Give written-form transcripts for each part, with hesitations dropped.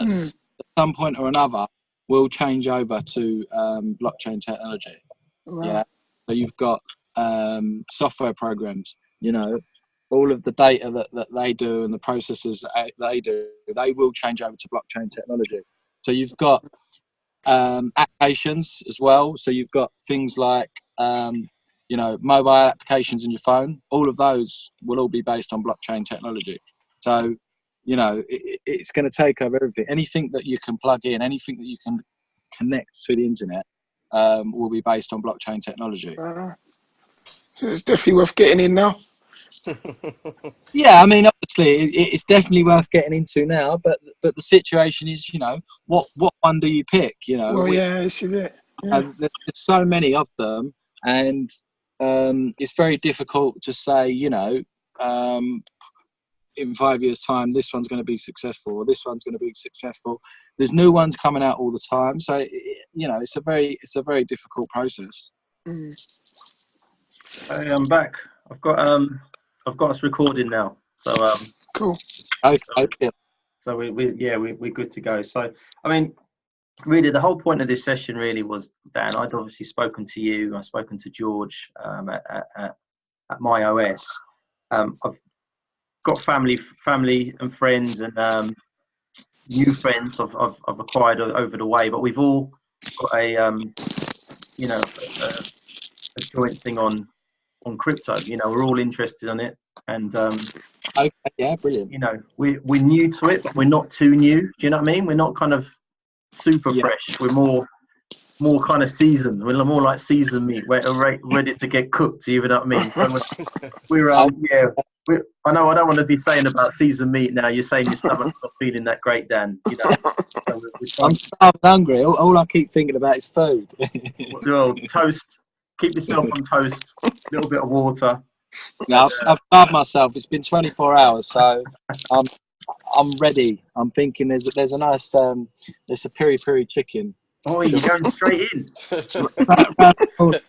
at some point or another will change over to blockchain technology. Wow. Yeah, so you've got software programs, you know, all of the data that they do and the processes that they do, they will change over to blockchain technology. So you've got applications as well. So you've got things like you know, mobile applications in your phone. All of those will all be based on blockchain technology. So you know, it's going to take over everything. Anything that you can plug in, anything that you can connect to the internet, will be based on blockchain technology. So it's definitely worth getting in now. Yeah, I mean, obviously, it's definitely worth getting into now. But the situation is, you know, what one do you pick? You know, Well, yeah, this is it. Yeah. there's so many of them, and it's very difficult to say, you know, in 5 years' time, this one's going to be successful, or this one's going to be successful. There's new ones coming out all the time, so you know, it's a very difficult process. Hey, I'm back. I've got us recording now. So cool. Okay. So we're good to go. So I mean, really, the whole point of this session really was, Dan, I'd obviously spoken to you. I've spoken to George at MyOS. I've got family and friends and new friends I've acquired over the way, but we've all got a you know, a joint thing on crypto. You know, we're all interested in it, and okay, yeah, brilliant. You know, we're new to it, but we're not too new. Do you know what I mean? We're not kind of super fresh. We're more kind of seasoned. We're more like seasoned meat. We're ready to get cooked. You know what I mean? So we're I know I don't want to be saying about seasoned meat now. You're saying your stomach's not feeling that great, Dan. You know, so I'm starving, hungry. All I keep thinking about is food. Well, toast. Keep yourself on toast. A little bit of water. No, I've starved myself. It's been 24 hours, so I'm ready. I'm thinking there's a nice there's a peri chicken. Oh, you're going straight in.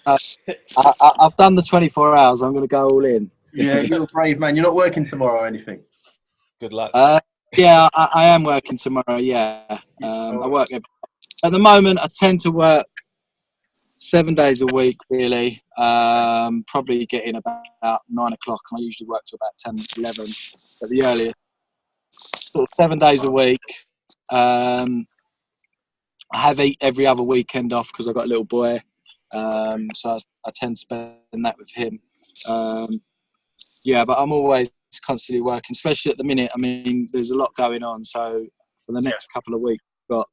I've done the 24 hours. I'm going to go all in. Yeah, you're a brave man. You're not working tomorrow or anything? Good luck. Yeah, I am working tomorrow. Yeah, I work at the moment. I tend to work 7 days a week, really. Probably get in about 9 o'clock, and I usually work till about 10, 11 at the earliest. Sort of 7 days a week. I have every other weekend off because I've got a little boy, so I tend to spend that with him. Yeah, but I'm always constantly working, especially at the minute. I mean, there's a lot going on, so for the next couple of weeks, we've got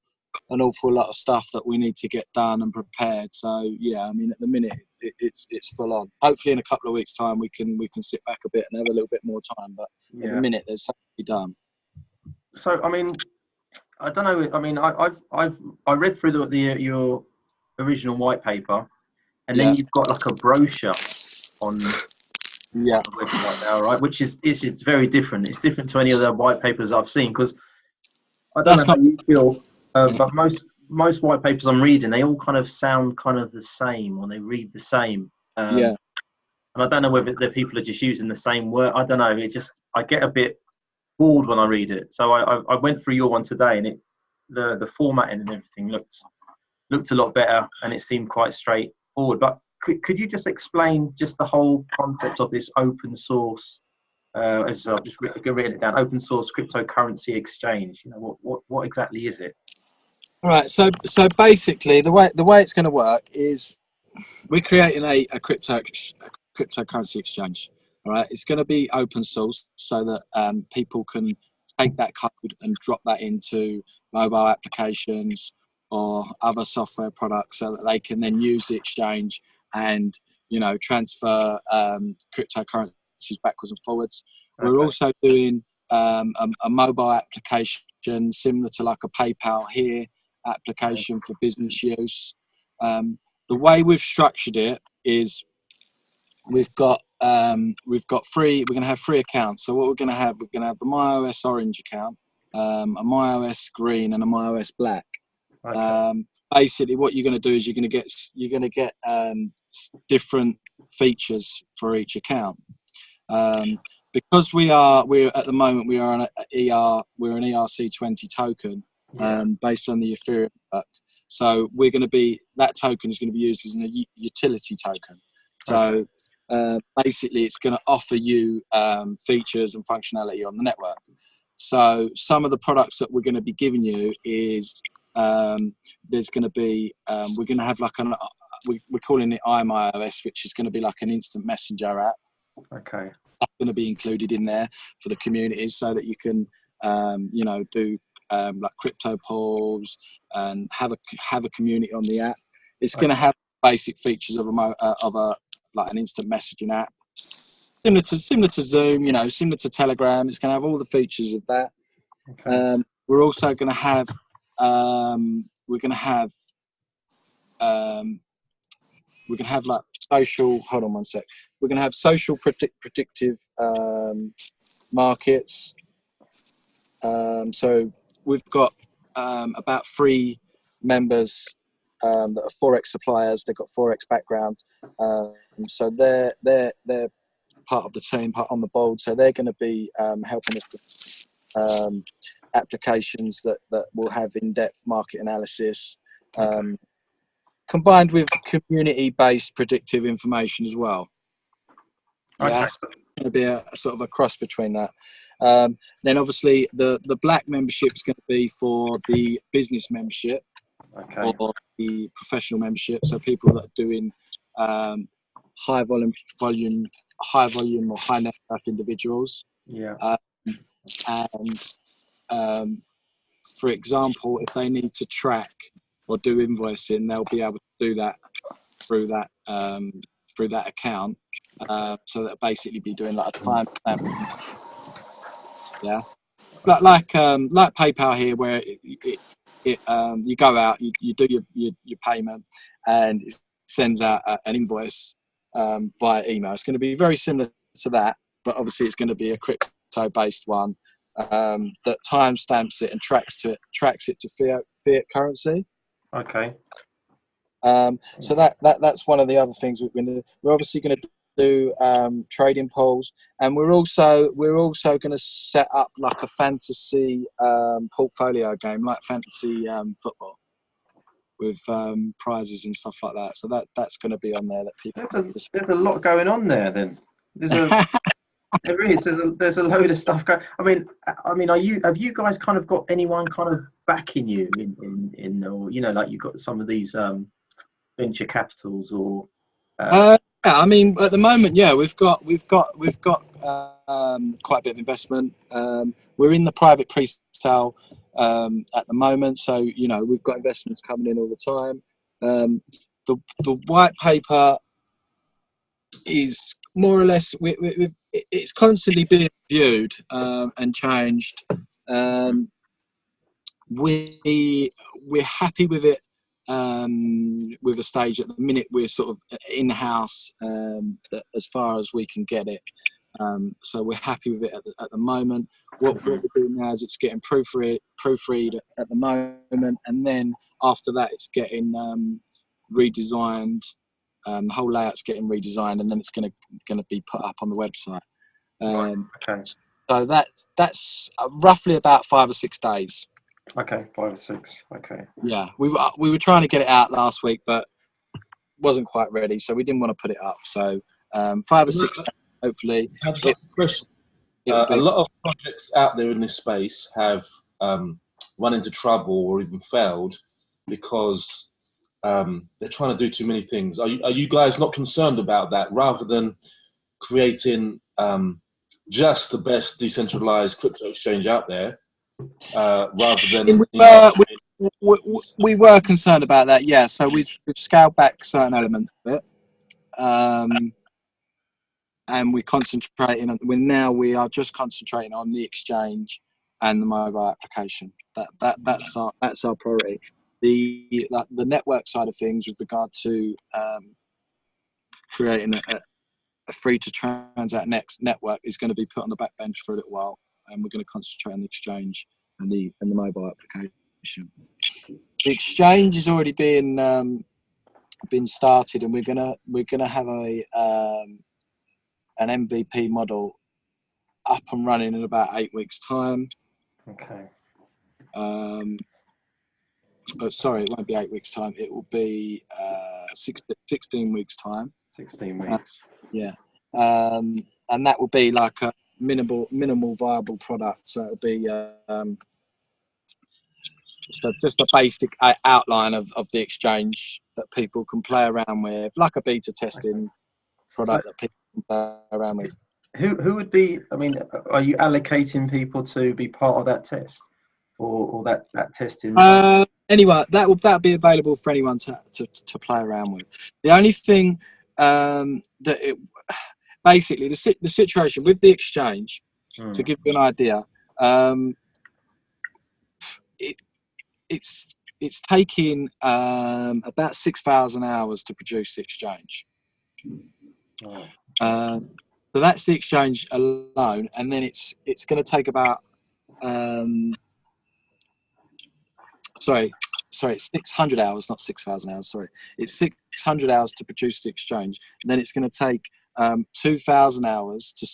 an awful lot of stuff that we need to get done and prepared. So yeah, I mean, at the minute it's full on. Hopefully in a couple of weeks' time we can sit back a bit and have a little bit more time, but at the minute there's something to be done. So I mean, I don't know. I mean, I read through your original white paper, and then you've got like a brochure on the website now, right? Which is very different. It's different to any of the white papers I've seen, because I don't know how you feel, but most white papers I'm reading, they all kind of sound kind of the same, or they read the same. And I don't know whether the people are just using the same word. I don't know. I get a bit bored when I read it. So I went through your one today, and the formatting and everything looked a lot better, and it seemed quite straightforward. But could you just explain just the whole concept of this open source, as I've just written it down, open source cryptocurrency exchange? You know, what exactly is it? All right. So basically, the way it's going to work is we're creating a cryptocurrency exchange. All right. It's going to be open source so that people can take that code and drop that into mobile applications or other software products, so that they can then use the exchange and, you know, transfer cryptocurrencies backwards and forwards. Okay. We're also doing a mobile application similar to like a PayPal here application for business use. The way we've structured it is we're going to have 3 accounts. So what we're going to have the MyOS orange account, a MyOS green, and a MyOS black. Okay. Basically, what you're going to do is you're going to get different features for each account. Because we're at the moment we are an ERC20 token. based on the Ethereum network. So we're going to be, that token is going to be used as a utility token. So basically it's going to offer you features and functionality on the network. So some of the products that we're going to be giving you is there's going to be, we're going to have like we're calling it ICO MYOS, which is going to be like an instant messenger app. Okay. That's going to be included in there for the communities so that you can, you know, do like crypto polls and have a community on the app. It's going to have basic features of a like an instant messaging app, similar to Zoom, you know, similar to Telegram. It's going to have all the features of that. Okay. We're also going to have like social. Hold on one sec. We're going to have social predictive markets. So we've got about 3 members that are Forex suppliers. They've got Forex background, so they're part of the team, part on the board. So they're going to be helping us to applications that will have in-depth market analysis, combined with community-based predictive information as well. Yeah, it's going to be a sort of a cross between that. Then obviously the black membership is going to be for the business membership or the professional membership. So people that are doing high volume or high net worth individuals. Yeah. And for example, if they need to track or do invoicing, they'll be able to do that through that account. So that basically be doing like a time stamp. Yeah, like PayPal here, where you go out, you do your payment, and it sends out an invoice via email. It's going to be very similar to that, but obviously it's going to be a crypto-based one that timestamps it and tracks it to fiat currency. Okay. So that's one of the other things we're obviously going to do trading polls, and we're also going to set up like a fantasy portfolio game, like fantasy football, with prizes and stuff like that. So that's going to be on there. That people. There's a lot going on there. Then there is. There's a load of stuff going. I mean, have you guys kind of got anyone kind of backing you in or, you know, like you've got some of these venture capitals or? Yeah, I mean, at the moment, yeah, we've got quite a bit of investment. We're in the private pre-sale at the moment, so you know we've got investments coming in all the time. The white paper is more or less it's constantly being reviewed and changed. We're happy with it. With a stage at the minute, we're sort of in-house as far as we can get it. So we're happy with it at the moment. What we're doing now is it's getting proofread at the moment, and then after that it's getting redesigned. The whole layout's getting redesigned, and then it's going to be put up on the website. So that's roughly about 5 or 6 days. Okay, 5 or 6. Okay. Yeah, we were trying to get it out last week, but wasn't quite ready, so we didn't want to put it up. So 5 or 6 days, hopefully. Question. A lot of projects out there in this space have run into trouble or even failed because they're trying to do too many things. Are you guys not concerned about that? Rather than creating just the best decentralized crypto exchange out there, rather than we were concerned about that, yeah. So we've scaled back certain elements of it, and we are just concentrating on the exchange and the mobile application. That's our priority. The network side of things, with regard to creating a free to transact network, is going to be put on the back bench for a little while, and we're going to concentrate on the exchange and the mobile application. The exchange is already been started, and we're gonna have an MVP model up and running in about 8 weeks' time. Okay. sorry, it won't be 8 weeks time. It will be 16 weeks time. 16 weeks. Yeah, and that will be like a minimal viable product. So it'll be just a basic outline of the exchange that people can play around with, like a beta testing product that people can play around with. Who would be? I mean, are you allocating people to be part of that test, or that testing? Anyway, that'll be available for anyone to play around with. The only thing basically the situation with the exchange, to give you an idea, it's taking about 6,000 hours to produce the exchange. So that's the exchange alone, and then it's going to take about it's 600 hours, not 6,000 hours. Sorry, it's 600 hours to produce the exchange, and then it's going to take 2,000 hours to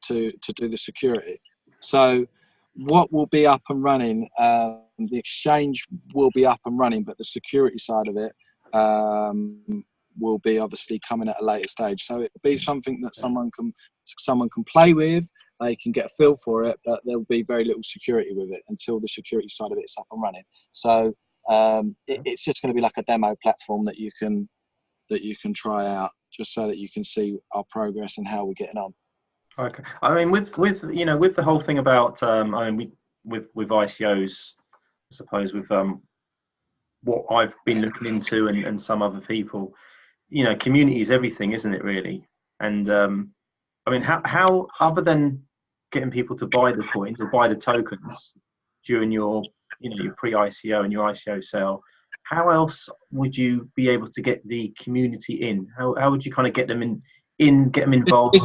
do the security. So what will be up and running? The exchange will be up and running, but the security side of it will be obviously coming at a later stage. So it will be something that someone can play with. They can get a feel for it, but there will be very little security with it until the security side of it is up and running. So it's just going to be like a demo platform that you can try out, just so that you can see our progress and how we're getting on. Okay. I mean, with the whole thing about with ICOs, I suppose with what I've been looking into and some other people, community is everything, isn't it, really? And I mean, how other than getting people to buy the coins or buy the tokens during your pre-ICO and your ICO sale, how else would you be able to get the community in? How would you kind of get them get them involved?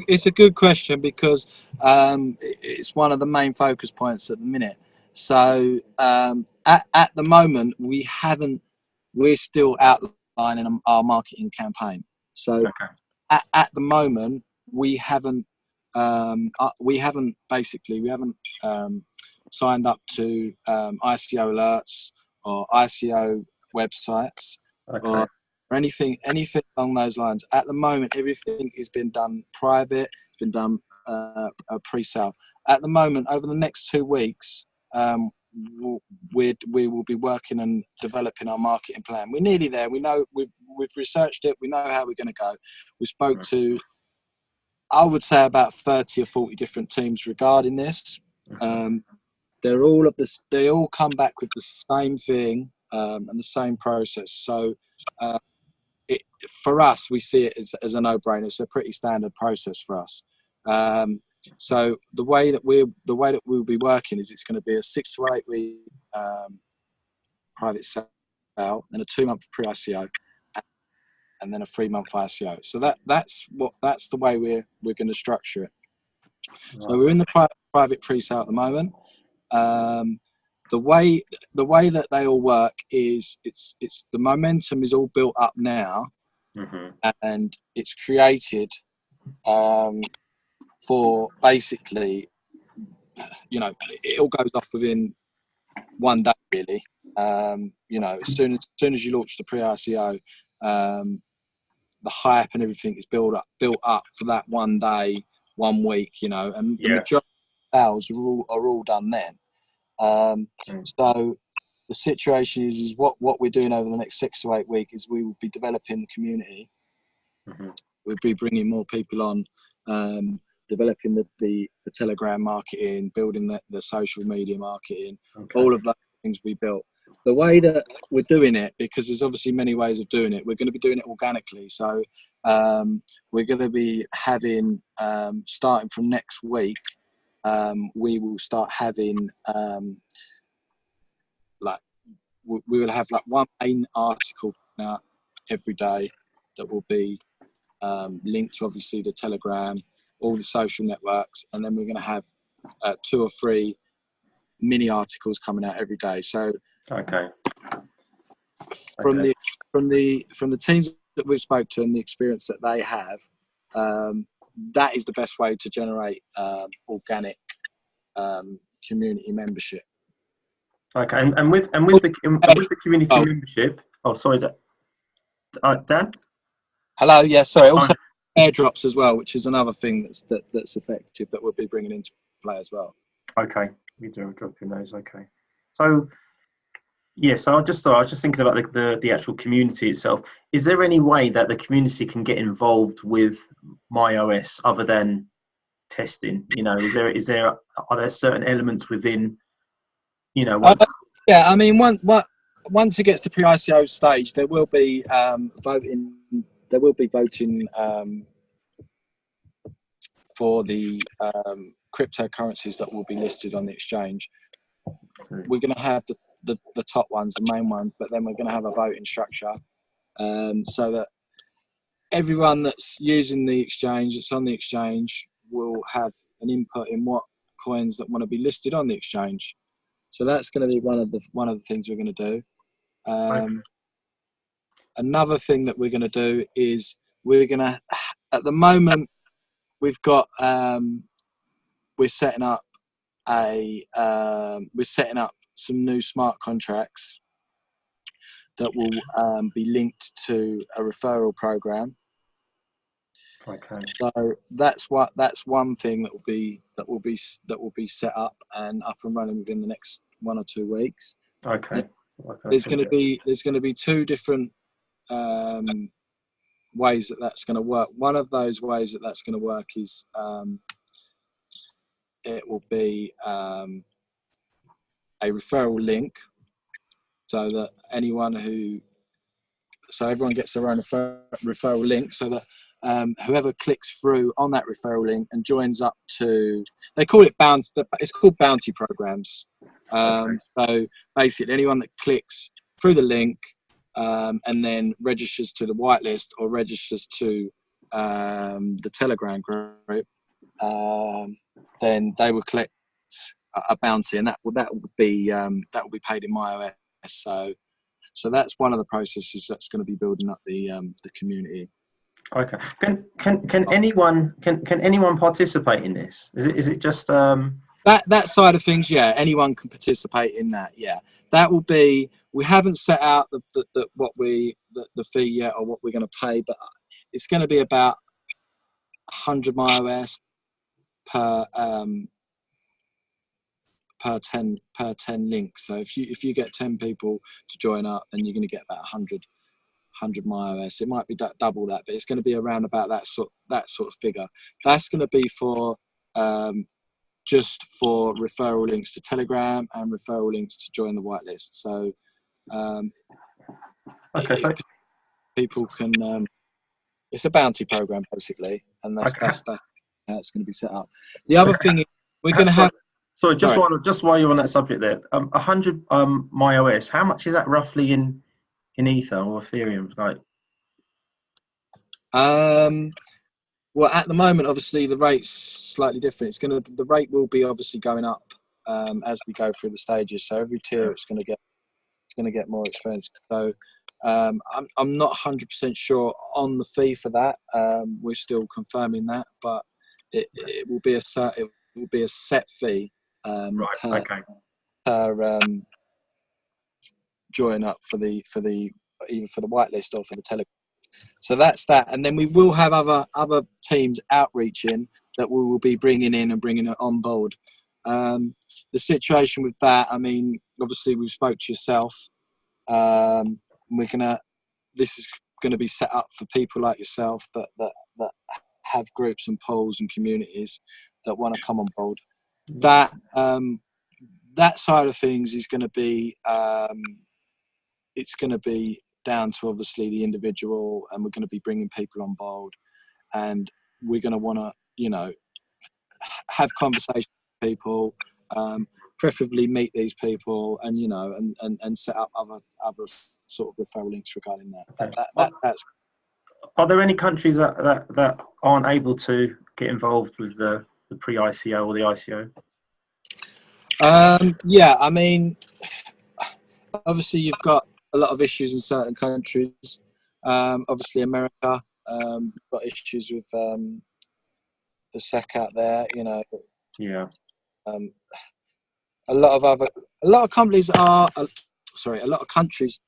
It's a good question, because it's one of the main focus points at the minute. So at the moment, we're still outlining our marketing campaign. So at the moment, we haven't signed up to ICO alerts or ICO websites or anything along those lines. At the moment, everything has been done private. It's been done pre-sale. At the moment, over the next 2 weeks, we will be working and developing our marketing plan. We're nearly there. We know we've researched it. We know how we're going to go. We spoke to, I would say, about 30 or 40 different teams regarding this. They all come back with the same thing and the same process. So for us, we see it as a no-brainer. It's a pretty standard process for us. So the way that we'll be working is it's going to be a 6 to 8 week private sale, and a 2-month pre-ICO, and then a 3-month ICO. So that's the way we're going to structure it. So we're in the private pre-sale at the moment. The way that they all work is it's the momentum is all built up now, and it's created for basically, it all goes off within 1 day, really. As soon as you launch the pre-ICO, the hype and everything is built up for that 1 day, 1 week, and the majority of sales are all done then. So the situation is what we're doing over the next 6 to 8 weeks is we will be developing the community. We'll be bringing more people on, developing the Telegram marketing, building the social media marketing, all of those things we built. The way that we're doing it, because there's obviously many ways of doing it, we're going to be doing it organically. So we're going to be having, starting from next week, we will start having we will have one main article now every day that will be linked to obviously the Telegram, all the social networks, and then we're going to have 2 or 3 mini articles coming out every day. So from the teams that we've spoke to and the experience that they have, that is the best way to generate organic community membership. Okay, and with the community membership. Oh, sorry, Dan. Hello. Yeah, sorry. Oh, Also, airdrops as well, which is another thing that's effective that we'll be bringing into play as well. okay, we do drop in those. Okay, so yeah, so I was just thinking about the actual community itself. Is there any way that the community can get involved with MyOS other than testing? You know, are there certain elements witin, you know, once? Yeah, I mean, once it gets to pre-ICO stage, there will be voting. There will be voting for the cryptocurrencies that will be listed on the exchange. We're going to have the top ones, the main ones, but then we're going to have a voting structure so that everyone that's using the exchange, that's on the exchange, will have an input in what coins that want to be listed on the exchange. So that's going to be one of the things we're going to do. Another thing that we're going to do is we're going to, at the moment, we've got we're setting up some new smart contracts that will be linked to a referral program. Okay. So that's one thing that will be set up and up and running within the next 1 or 2 weeks. Okay. There's going to be two different ways that's going to work. One of those ways that's going to work is it will be a referral link, so that everyone gets their own referral link, so that whoever clicks through on that referral link and joins up to, they call it it's called bounty programs. So basically, anyone that clicks through the link and then registers to the whitelist or registers to the Telegram group, then they will collect a bounty, and that will be paid in MyOS. So that's one of the processes that's going to be building up the community. Okay. Can anyone participate in this? Is it just that side of things? Yeah, anyone can participate in that. Yeah, that will be. We haven't set out the fee yet or what we're going to pay, but it's going to be about 100 MyOS per 10 links. So if you get 10 people to join up, then you're going to get about 100 MyOS. It might be double that, but it's going to be around about that sort of figure. That's going to be for just for referral links to Telegram and referral links to join the whitelist. So so people can, it's a bounty program basically, and that's how it's going to be set up. The other thing is we're going to have. Sorry, just while you're on that subject there, 100 MyOS. How much is that roughly in Ether or Ethereum? Like, well, at the moment, obviously the rate's slightly different. The rate will be obviously going up as we go through the stages. So every tier it's going to get more expensive. So I'm not 100% sure on the fee for that. We're still confirming that, but it will be a set fee per join up for the either for the whitelist or for the Telegram. So that's that, and then we will have other teams outreaching that we will be bringing in and bringing it on board. The situation with that, I mean, obviously we spoke to yourself. This is gonna be set up for people like yourself that have groups and polls and communities that want to come on board. That side of things is going to be it's going to be down to obviously the individual, and we're going to be bringing people on board, and we're going to want to have conversations with people, preferably meet these people, and and set up other sort of referral links regarding that. That's. Are there any countries that aren't able to get involved with the pre-ICO or the ICO? Yeah, I mean, obviously you've got a lot of issues in certain countries. Obviously America, got issues with the SEC out there. Yeah. a lot of companies are, a lot of countries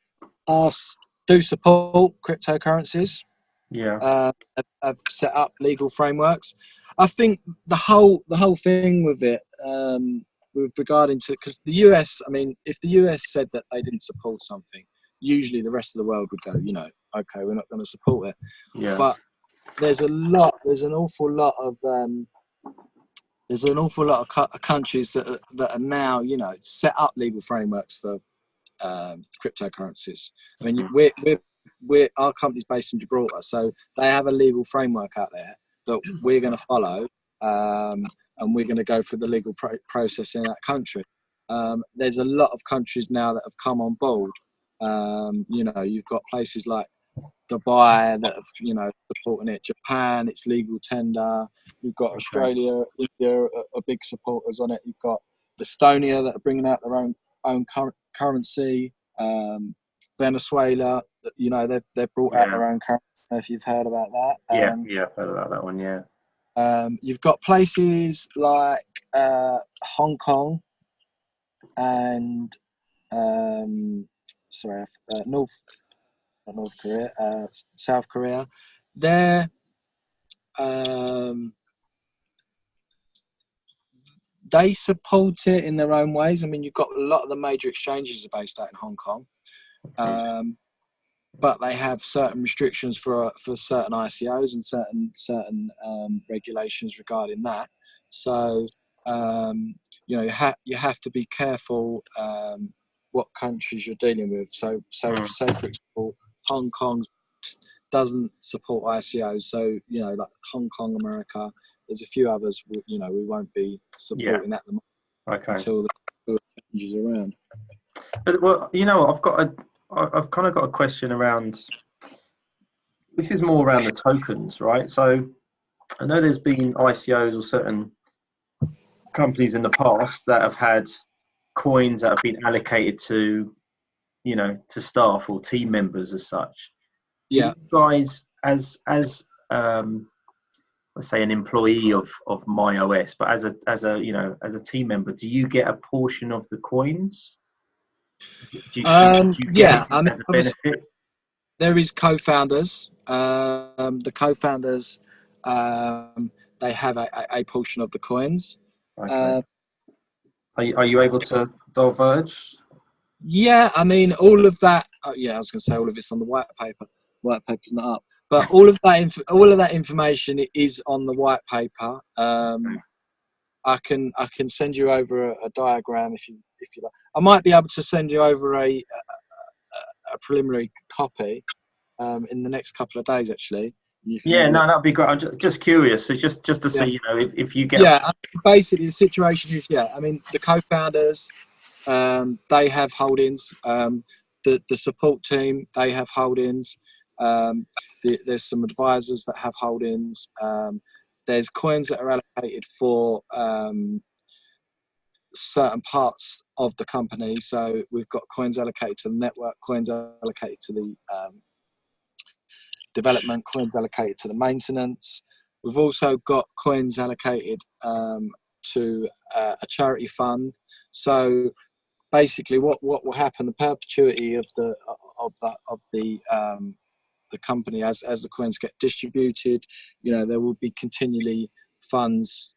do support cryptocurrencies. Yeah. Have set up legal frameworks. I think the whole thing with it, with regarding to, because the US, I mean, if the US said that they didn't support something, usually the rest of the world would go, okay, we're not going to support it. Yeah. But there's an awful lot of countries that are now, set up legal frameworks for cryptocurrencies. I mean, our company's based in Gibraltar, so they have a legal framework out there that we're going to follow, and we're going to go through the legal process in that country. There's a lot of countries now that have come on board. You've got places like Dubai that have, supporting it. Japan, it's legal tender. You've got Australia, India are big supporters on it. You've got Estonia that are bringing out their own currency. Venezuela, they've brought out their own currency. I don't know if you've heard about that. I've heard about that one. Yeah. You've got places like Hong Kong and North Korea, South Korea. They support it in their own ways. I mean, you've got a lot of the major exchanges are based out in Hong Kong, but they have certain restrictions for certain ICOs and certain regulations regarding that. So you have to be careful what countries you're dealing with. So for example, Hong Kong doesn't support ICOs. So like Hong Kong, America. There's a few others, we won't be supporting at the moment until the changes around. But I've kind of got a question around. This is more around the tokens, right? So I know there's been ICOs or certain companies in the past that have had coins that have been allocated to, to staff or team members as such. Yeah. Do you guys, as let's say an employee of MYOS, but as a team member, do you get a portion of the coins? Do you get it as a benefit? There is co-founders. The co-founders, they have a portion of the coins. Okay. Are you able to diverge? Yeah, I mean, all of that. I was going to say all of it's on the white paper. White paper's not up. But all of that information is on the white paper. I can send you over a diagram if you like. I might be able to send you over a preliminary copy in the next couple of days, actually. That'd be great. I'm just curious. So just to see, if you get. Yeah, basically the situation is, I mean, the co-founders, they have holdings. The support team, they have holdings. There's some advisors that have holdings. There's coins that are allocated for certain parts of the company. So we've got coins allocated to the network, coins allocated to the development, coins allocated to the maintenance. We've also got coins allocated to a charity fund. So basically, what will happen? The perpetuity of the company as the coins get distributed, there will be continually funds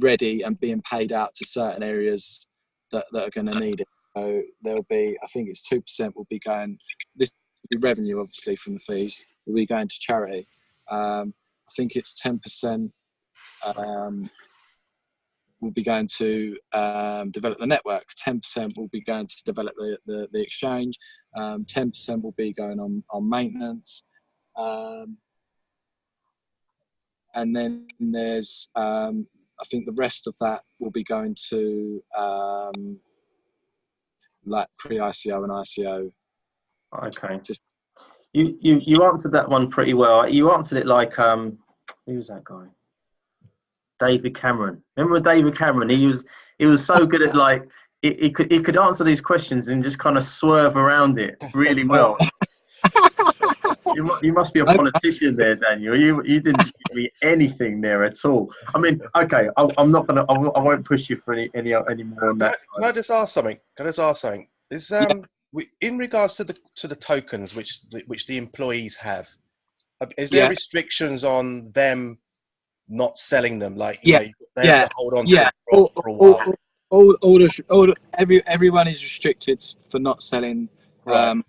ready and being paid out to certain areas that are going to need it. So there'll be, I think it's 2% will be going. This will be revenue, obviously, from the fees. Will be going to charity. I think it's 10%. Will be going to develop the network. 10% will be going to develop the exchange. 10% will be going on maintenance. And then there's, I think the rest of that will be going to like pre-ICO and ICO. Okay. You answered that one pretty well. You answered it like who was that guy? David Cameron. Remember David Cameron? He was so good at like he could answer these questions and just kind of swerve around it really well. You must be a politician there, Daniel. You didn't give me anything there at all. I mean, okay, I'm not gonna. I won't push you for any more on that. Can I just ask something? Is in regards to the tokens which the employees have, is there restrictions on them not selling them? Like they have to hold on to it for a while. Everyone is restricted for not selling for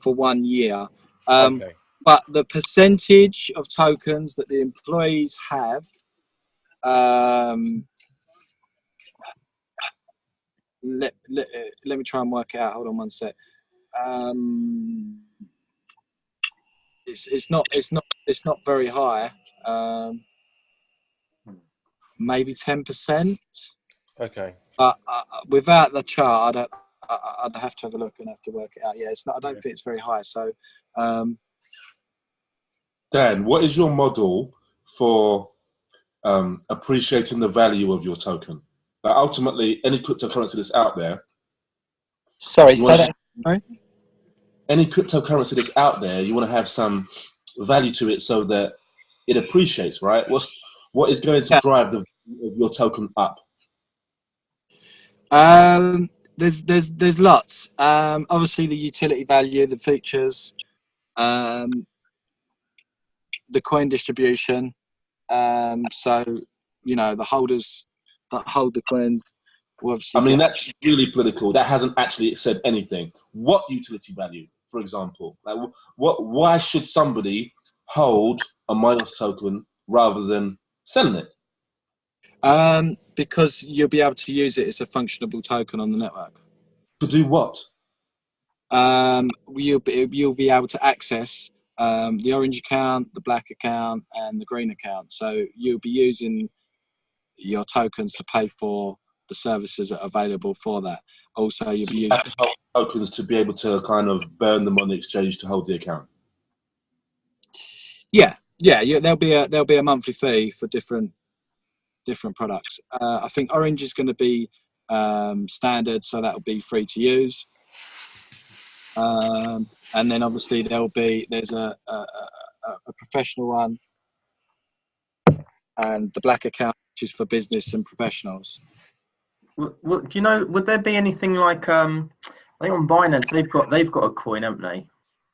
1 year. Okay. But the percentage of tokens that the employees have, let me try and work it out. Hold on one sec. It's not very high. Maybe 10%. Okay. But without the chart, I'd have to have a look and have to work it out. Yeah, it's not. I don't think it's very high. So, Dan, what is your model for appreciating the value of your token? Like ultimately, any cryptocurrency that's out there. Sorry, say that. Sorry? Any cryptocurrency that's out there, you want to have some value to it so that it appreciates, right? What is going to drive the value of your token up? There's lots. Obviously, the utility value, the features, the coin distribution. So the holders that hold the coins will obviously. I mean, that's really political. That hasn't actually said anything. What utility value, for example? Like, why should somebody hold a MYOS token rather than selling it? Because you'll be able to use it as a functionable token on the network. To do what? You'll be able to access the orange account, the black account, and the green account. So you'll be using your tokens to pay for the services that are available for that. Also, you'll be using tokens to be able to kind of burn them on the exchange to hold the account. Yeah. There'll be a monthly fee for different products. I think Orange is going to be standard, so that'll be free to use. And then obviously there's a professional one, and the black account, which is for business and professionals. Well, do you know? Would there be anything like I think on Binance they've got a coin, haven't they?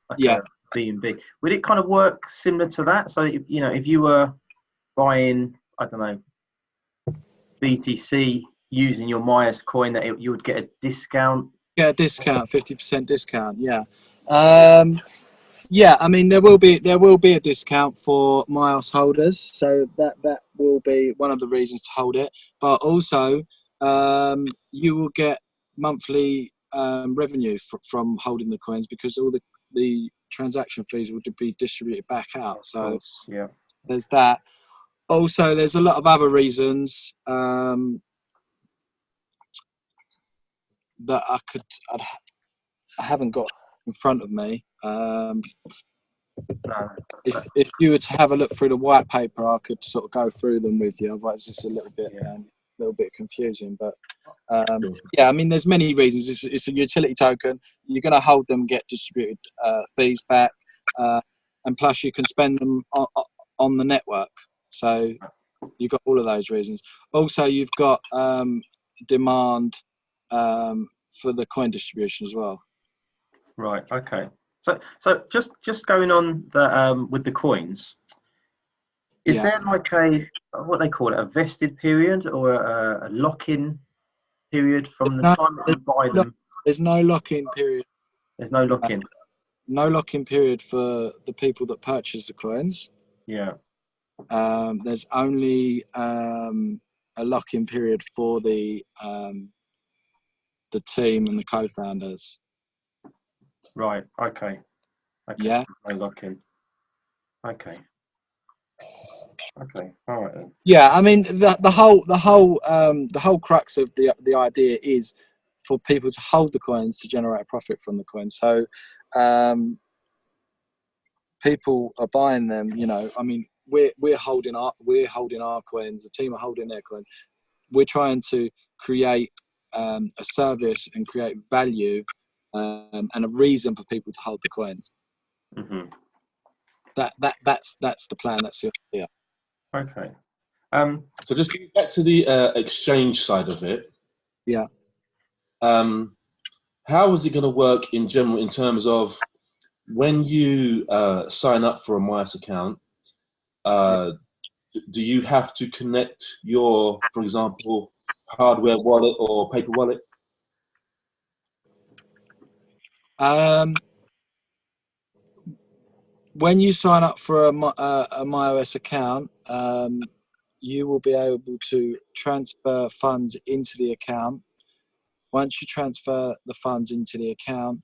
Like BNB. Would it kind of work similar to that? So if you were buying, I don't know, BTC using your MYOS coin, that you would get a discount. Yeah, a discount, 50% discount. Yeah. I mean, there will be a discount for MYOS holders, so that will be one of the reasons to hold it. But also, you will get monthly revenue from holding the coins, because all the transaction fees would be distributed back out. So there's that. Also, there's a lot of other reasons that I haven't got in front of me. If you were to have a look through the white paper, I could sort of go through them with you. Otherwise, it's a little bit confusing. But I mean, there's many reasons. It's a utility token. You're going to hold them, get distributed fees back, and plus you can spend them on the network. So you've got all of those reasons. Also, you've got demand for the coin distribution as well. Right. Okay. So just going on the with the coins, is there like what they call it, a vested period or a lock-in period from the time that you buy them? There's no lock-in period. There's no lock-in. No lock-in period for the people that purchase the coins. Yeah. There's only a lock-in period for the team and the co-founders. Right. Okay. Yeah. So there's no lock-in. Okay. All right then. Yeah. I mean, the whole crux of the idea is for people to hold the coins to generate a profit from the coins. So people are buying them. I mean, we're holding our coins. The team are holding their coins. We're trying to create a service and create value and a reason for people to hold the coins. Mm-hmm. that's the plan. That's the idea. Okay. So just getting back to the exchange side of it. Yeah. How is it going to work in general in terms of when you sign up for a MYOS account? Do you have to connect your, for example, hardware wallet or paper wallet? When you sign up for a MyOS account, you will be able to transfer funds into the account. Once you transfer the funds into the account,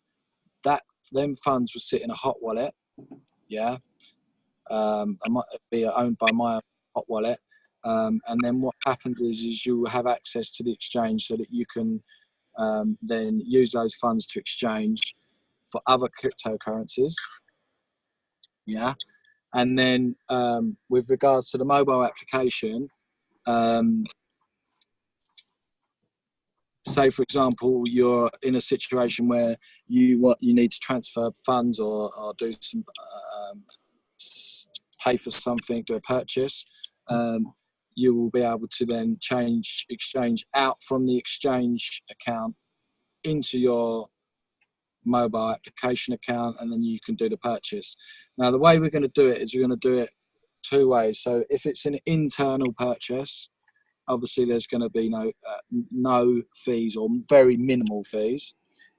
them funds will sit in a hot wallet. Yeah. It might be owned by my hot wallet. And then what happens is you will have access to the exchange so that you can then use those funds to exchange for other cryptocurrencies. Yeah. And then with regards to the mobile application, say for example you're in a situation where you need to transfer funds or do some pay for something, do a purchase, you will be able to then exchange out from the exchange account into your mobile application account, and then you can do the purchase. Now the way we're going to do it is we're going to do it two ways. So if it's an internal purchase, obviously there's going to be no fees or very minimal fees.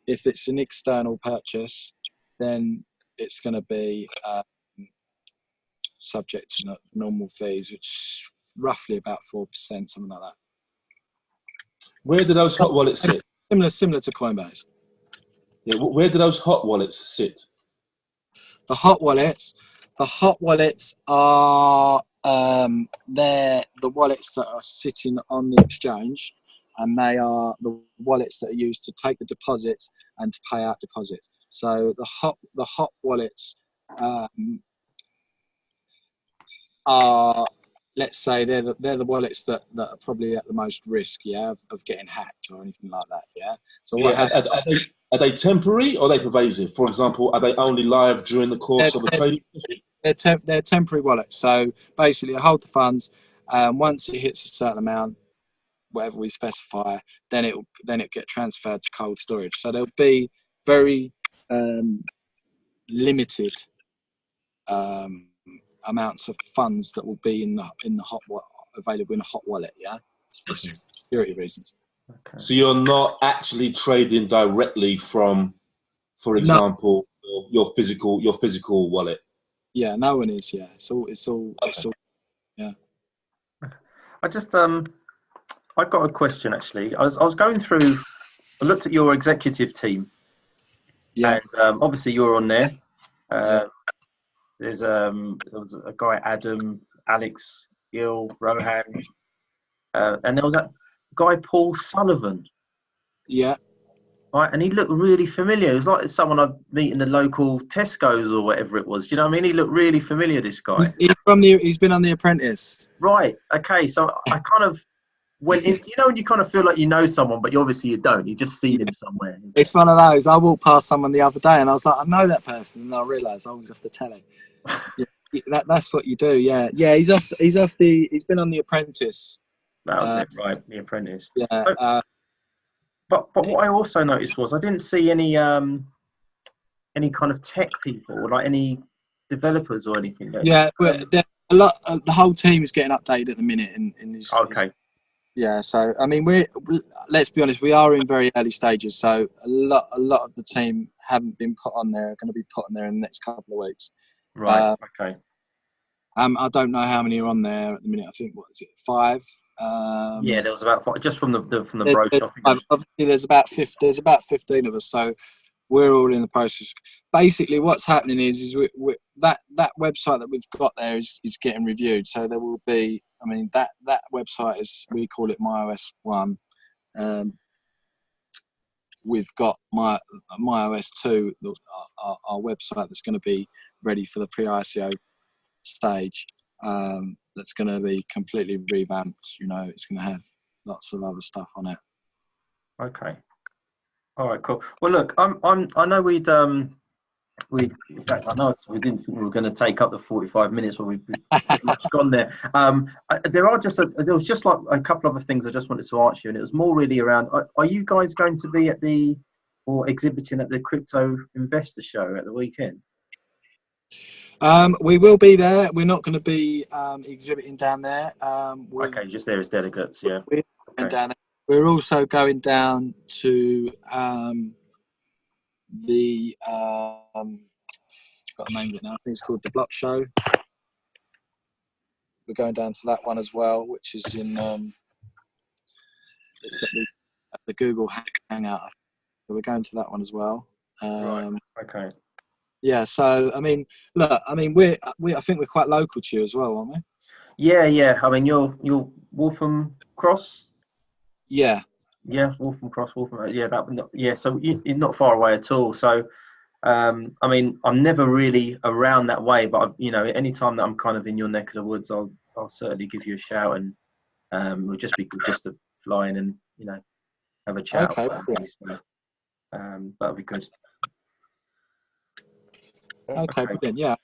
If it's an external purchase, then it's going to be subject to normal fees, which roughly about 4%, something like that. Where do those hot wallets sit? Similar to Coinbase. Yeah, where do those hot wallets sit? The hot wallets are they're the wallets that are sitting on the exchange, and they are the wallets that are used to take the deposits and to pay out deposits. So the hot wallets are, let's say, they're the wallets that are probably at the most risk, yeah, of getting hacked or anything like that, yeah. So what happens? Are they temporary or are they pervasive? For example, are they only live during the course of a trading? They're temporary wallets. So basically, I hold the funds. Once it hits a certain amount, whatever we specify, then it get transferred to cold storage. So there'll be very limited amounts of funds that will be in the hot available in a hot wallet. Yeah, it's for security reasons. Okay. So you're not actually trading directly from, for example, your physical wallet. Yeah, no one is. Yeah, it's all. Yeah. I just I got a question actually. I was going through. I looked at your executive team. Yeah. And obviously you're on there. Yeah. There was a guy, Adam, Alex, Gil, Rohan, and there was that guy, Paul Sullivan. Yeah. Right, and he looked really familiar. It was like someone I'd meet in the local Tesco's or whatever it was. Do you know what I mean? He looked really familiar, this guy. He's been on The Apprentice. Right. Okay. So I kind of went in. You know, when you kind of feel like you know someone, but you don't. You just seen him somewhere. It's one of those. I walked past someone the other day, and I was like, I know that person, and I realised I was off the telly. Yeah, that's what you do. Yeah. Yeah. He's been on The Apprentice. That was it, right? The Apprentice. Yeah. So, but what I also noticed was I didn't see any kind of tech people, like any developers or anything. Yeah, a lot. The whole team is getting updated at the minute. Okay. Yeah, so I mean, let's be honest, we are in very early stages. So a lot of the team haven't been put on there. Are going to be put on there in the next couple of weeks. Right. Okay. I don't know how many are on there at the minute. I think, what is it, 5? Yeah, there was about 5, just from the brochure. Obviously, there's about 15 of us. So we're all in the process. Basically, what's happening is that website that we've got there is getting reviewed. So there will be, I mean, that website is, we call it MyOS 1. We've got MyOS 2, our website that's going to be ready for the pre-ICO stage. That's going to be completely revamped. You know, it's going to have lots of other stuff on it. Okay. All right, cool. Well, look, I know we'd in fact, I know we didn't think we were going to take up the 45 minutes, but we've pretty much gone there. There was just like a couple of other things I just wanted to ask you, and it was more really around, are you guys going to be exhibiting at the Crypto Investor Show at the weekend? We will be there. We're not going to be exhibiting down there. Okay, just there as delegates, yeah. We're going down there. We're also going down to the got a name of it now. I think it's called the Block Show. We're going down to that one as well, which is in it's at the Google Hangout. So we're going to that one as well. Right. Okay. Yeah. So I mean, look. I mean, I think we're quite local to you as well, aren't we? Yeah. I mean, you're Waltham Cross. Yeah. Yeah, Waltham Cross, Waltham. Yeah, that one. Yeah, so you're not far away at all. So, I mean, I'm never really around that way, but any time that I'm kind of in your neck of the woods, I'll certainly give you a shout, and it would just be good just to fly in and have a chat. Okay. So, that'll be good. Okay, brilliant. Yeah,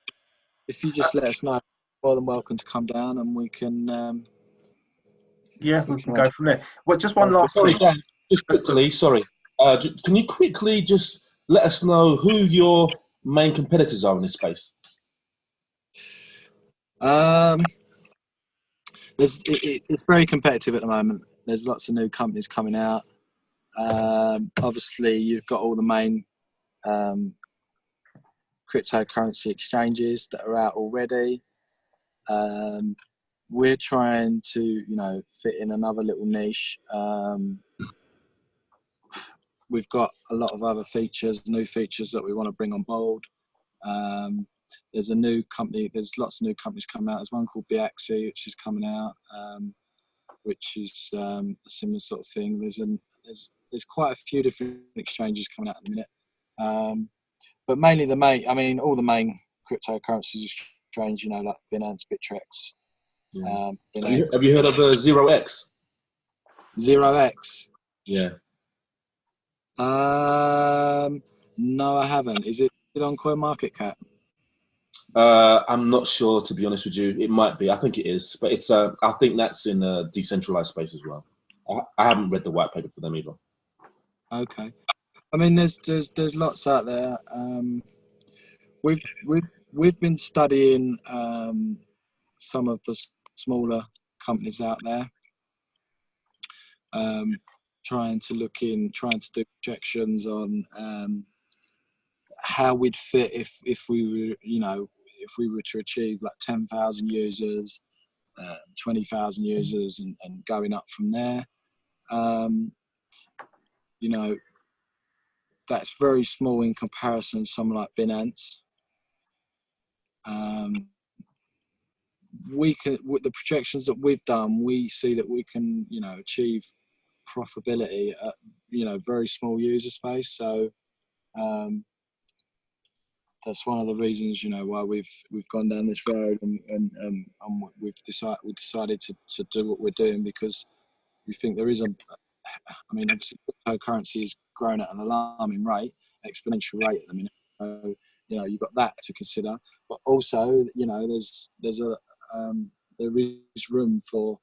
if you just let us know, more than welcome to come down, and we can. Yeah, we can go from there. Well, just one last thing. Dan, just quickly, sorry. Can you quickly just let us know who your main competitors are in this space? It's very competitive at the moment. There's lots of new companies coming out. Obviously, you've got all the main cryptocurrency exchanges that are out already. We're trying to, fit in another little niche. We've got a lot of other new features that we want to bring on board. There's a new company. There's lots of new companies coming out. There's one called Biaxi, which is coming out, which is a similar sort of thing. There's quite a few different exchanges coming out at the minute. But mainly all the main cryptocurrencies exchange, like Binance, Bittrex. Yeah. Have you heard of 0x? 0x? Yeah. No, I haven't. Is it on CoinMarketCap? I'm not sure, to be honest with you. It might be. I think it is, but it's. I think that's in a decentralized space as well. I haven't read the white paper for them either. Okay. I mean, there's lots out there. We've been studying some of the smaller companies out there, trying to do projections on how we'd fit if we were to achieve like 10,000 users, 20,000 users, and going up from there. That's very small in comparison to someone like Binance. With the projections that we've done, we see that we can, achieve profitability at, very small user space. So that's one of the reasons, why we've gone down this road, and we decided to do what we're doing, because we think there is obviously cryptocurrency is growing at an alarming rate, exponential rate at the minute. So, you've got that to consider, but also, there is room for,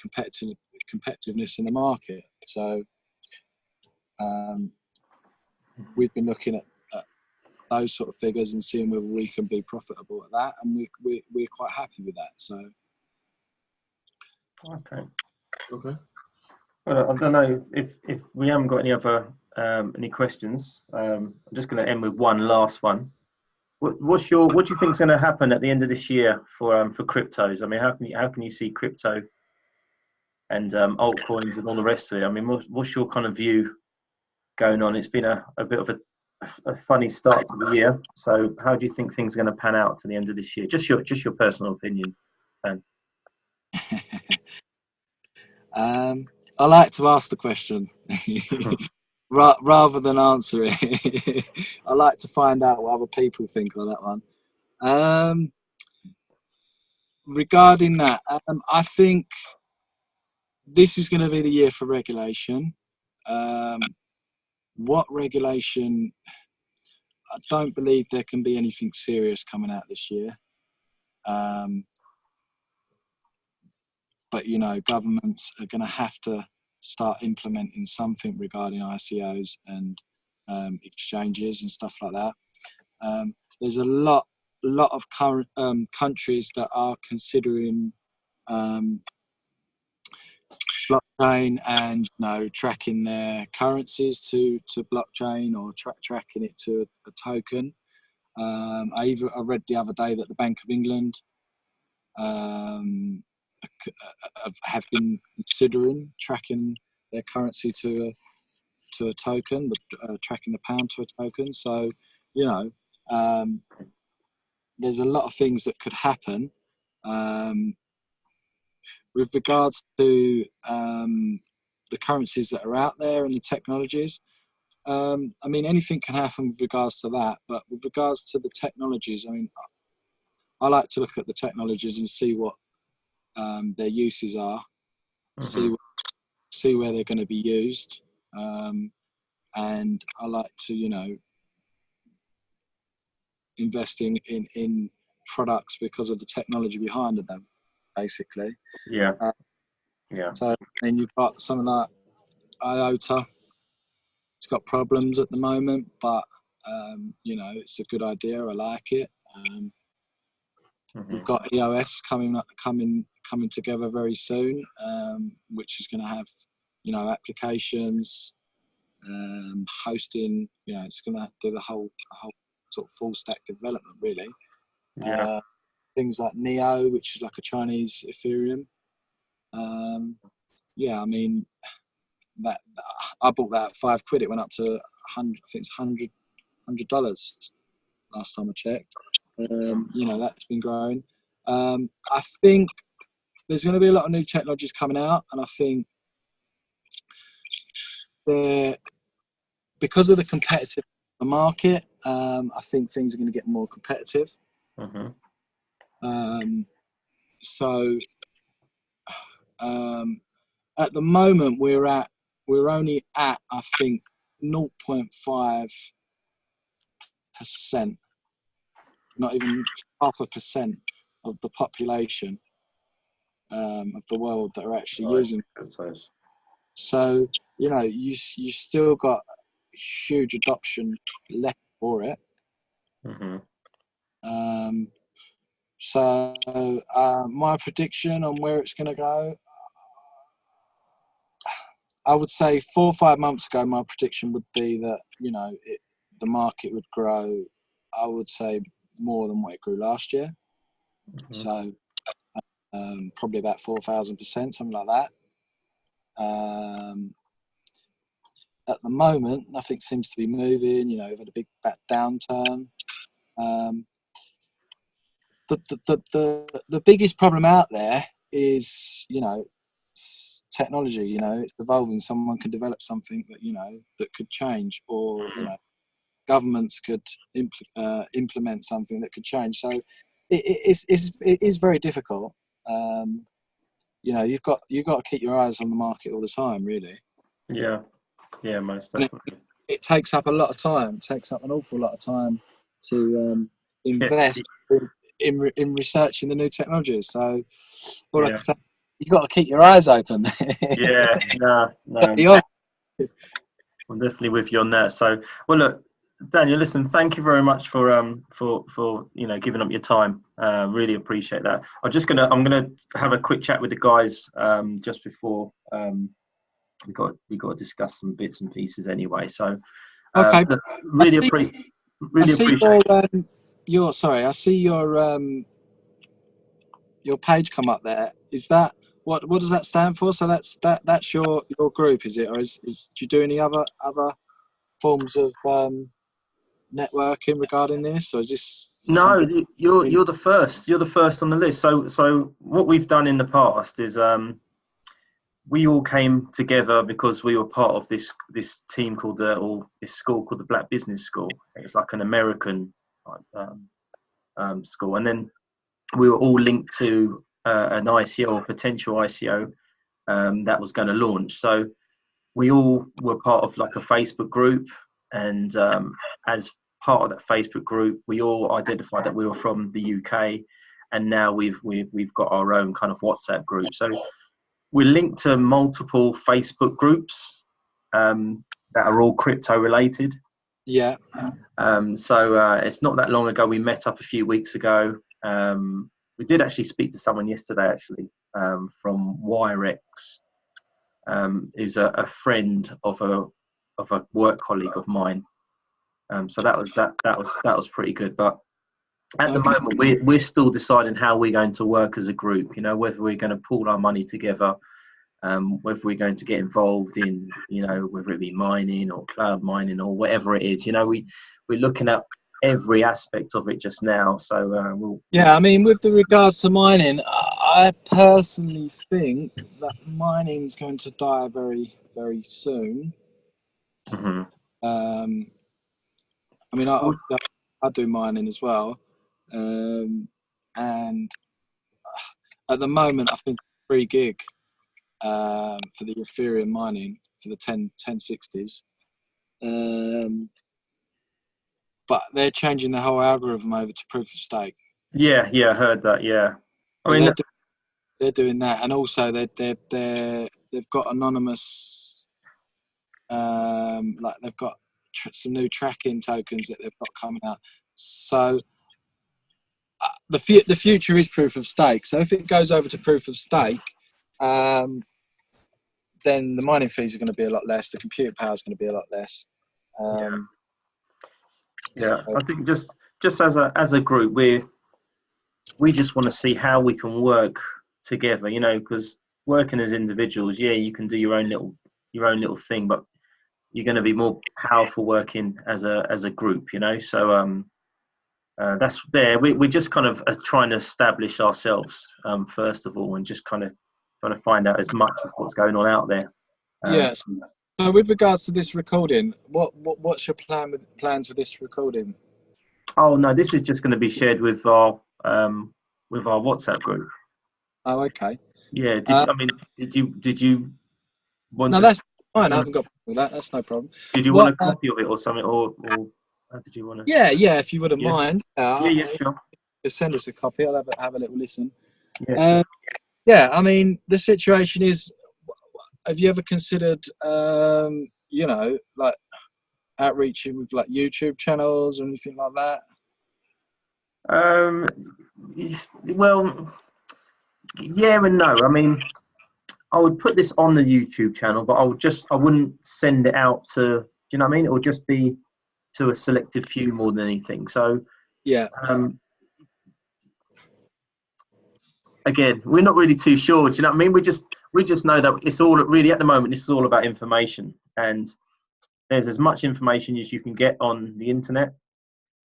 competitiveness in the market. So, we've been looking at those sort of figures and seeing whether we can be profitable at that, and we're quite happy with that. So, okay. Well, I don't know if we haven't got any other any questions. I'm just going to end with one last one. What do you think is going to happen at the end of this year for cryptos? I mean, how can you see crypto and altcoins and all the rest of it? I mean, what's your kind of view going on? It's been a bit of a funny start to the year. So how do you think things are going to pan out to the end of this year? Just your personal opinion, Ben. I like to ask the question rather than answer it. I like to find out what other people think on that one. Regarding that, I think this is going to be the year for regulation. What regulation? I don't believe there can be anything serious coming out this year. But, you know, governments are going to have to start implementing something regarding ICOs and exchanges and stuff like that. There's a lot of current countries that are considering blockchain and, you know, tracking their currencies to blockchain or tracking it to a token. I read the other day that the Bank of England have been considering tracking their currency to a token, tracking the pound to a token. So, you know, there's a lot of things that could happen. With regards to the currencies that are out there and the technologies, I mean, anything can happen with regards to that. But with regards to the technologies, I mean, I like to look at the technologies and see what their uses are, see where they're going to be used, and I like to, you know, invest in products because of the technology behind them, basically. Yeah. So, and you've got something like IOTA. It's got problems at the moment, but you know, it's a good idea. I like it. We've got EOS coming together very soon, which is going to have, you know, applications, hosting. You know, it's going to do a whole sort of full stack development, really. Yeah. Things like Neo, which is like a Chinese Ethereum. Yeah, I mean, that I bought that at £5. It went up to 100. I think it's $100 last time I checked. You know, that's been growing. I think there's going to be a lot of new technologies coming out, and I think because of the competitive market, I think things are going to get more competitive. So at the moment we're only at, I think, 0.5%, not even 0.5% of the population of the world that are actually using it. So, you know, you still got huge adoption left for it. So my prediction on where it's going to go, I would say 4 or 5 months ago, my prediction would be that, you know, the market would grow, I would say, more than what it grew last year. So probably about 4,000%, something like that. At the moment, nothing seems to be moving. You know, we've had a big downturn. The biggest problem out there is, you know, technology. You know, it's evolving. Someone can develop something that, you know, that could change, or, you know, governments could implement something that could change. So it is very difficult. You know, you've got to keep your eyes on the market all the time, really. Yeah, most definitely. It takes up a lot of time. It takes up an awful lot of time to invest in researching the new technologies. So, all I can say, you've got to keep your eyes open. No. I'm definitely with you on that. So, well, look, Daniel, listen, thank you very much for you know, giving up your time. Really appreciate that. I'm gonna have a quick chat with the guys just before we got to discuss some bits and pieces anyway. So, okay, really appreciate. I see your page come up there. Is that what does that stand for? So that's your group, is it, or is do you do any other forms of networking regarding this, or is this? No, you're the first. You're the first on the list. So what we've done in the past is we all came together because we were part of this team called this school called the Black Business School. It's like an American school, and then we were all linked to an ICO or potential ICO that was going to launch. So we all were part of like a Facebook group, and as part of that Facebook group. We all identified that we were from the UK, and now we've got our own kind of WhatsApp group. So we're linked to multiple Facebook groups that are all crypto related. Yeah. So it's not that long ago. We met up a few weeks ago. We did actually speak to someone yesterday, actually, from Wirex, who's a friend of a work colleague of mine. So that was pretty good. But at the moment, we're still deciding how we're going to work as a group. You know, whether we're going to pool our money together, whether we're going to get involved in, you know, whether it be mining or cloud mining or whatever it is. You know, we're looking at every aspect of it just now. So yeah, I mean, with the regards to mining, I personally think that mining is going to die very, very soon. Mm-hmm. I mean, I do mining as well, and at the moment, I think 3 gig for the Ethereum mining for the 1060s. But they're changing the whole algorithm over to proof of stake. Yeah, I heard that. Yeah, I mean, they're doing that, and also they've got anonymous, like they've got some new tracking tokens that they've got coming out. So the future is proof of stake. So if it goes over to proof of stake, then the mining fees are going to be a lot less. The compute power is going to be a lot less. So, I think just as a group, we just want to see how we can work together. You know, because working as individuals, yeah, you can do your own little thing, but you're going to be more powerful working as a group. You know, so that's there. We're just kind of trying to establish ourselves first of all, and just kind of trying to find out as much of what's going on out there. Yes. So with regards to this recording, what's your plans for this recording? Oh no, this is just going to be shared with our WhatsApp group. Oh, okay. Yeah. Did you want? No, that's fine. I haven't got a problem with that. That's no problem. Did you want a copy of it or something, or did you want to? Yeah. If you wouldn't mind. Yeah, sure. Just send us a copy. I'll have a little listen. Yeah. Yeah. I mean, the situation is. Have you ever considered, you know, like outreaching with like YouTube channels or anything like that? Well, yeah and no. I mean, I would put this on the YouTube channel, but I wouldn't send it out to. Do you know what I mean? It would just be to a selected few more than anything. So yeah. Again, we're not really too sure. Do you know what I mean? We just know that it's all really at the moment. This is all about information, and there's as much information as you can get on the internet,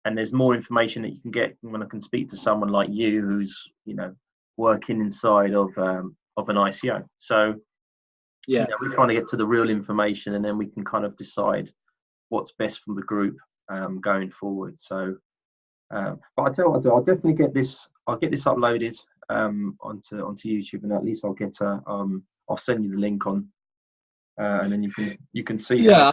and there's more information that you can get when I can speak to someone like you, who's, you know, working inside of an ICO. So yeah, you know, we're trying to get to the real information, and then we can kind of decide what's best from the group going forward. So, but I tell you what, I'll definitely get this. I'll get this uploaded onto YouTube, and at least I'll send you the link on, and then you can see. Yeah,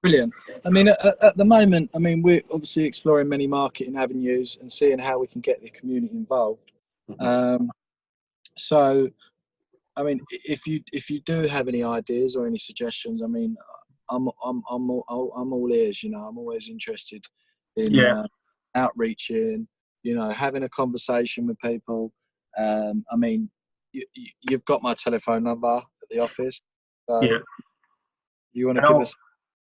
brilliant. I mean, at the moment, I mean, we're obviously exploring many marketing avenues and seeing how we can get the community involved. Mm-hmm. So, I mean, if you do have any ideas or any suggestions, I mean, I'm all ears. You know, I'm always interested in outreaching. You know, having a conversation with people. I mean, you've got my telephone number at the office. So you want to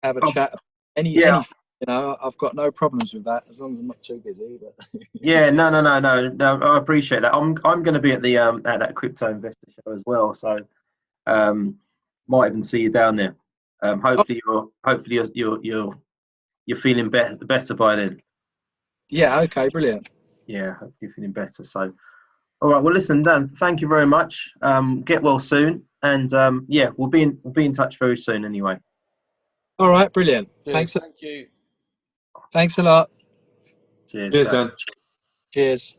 have a chat? Anything, you know, I've got no problems with that as long as I'm not too busy. But yeah, no. I appreciate that. I'm going to be at the at that crypto investor show as well, so might even see you down there. Hopefully you're feeling better by then. Yeah. Okay. Brilliant. Yeah, hope you're feeling better. So, all right. Well, listen, Dan. Thank you very much. Get well soon, and yeah, we'll be in touch very soon. Anyway. All right. Brilliant. Cheers, thank you. Thanks a lot. Cheers, Dan. Cheers.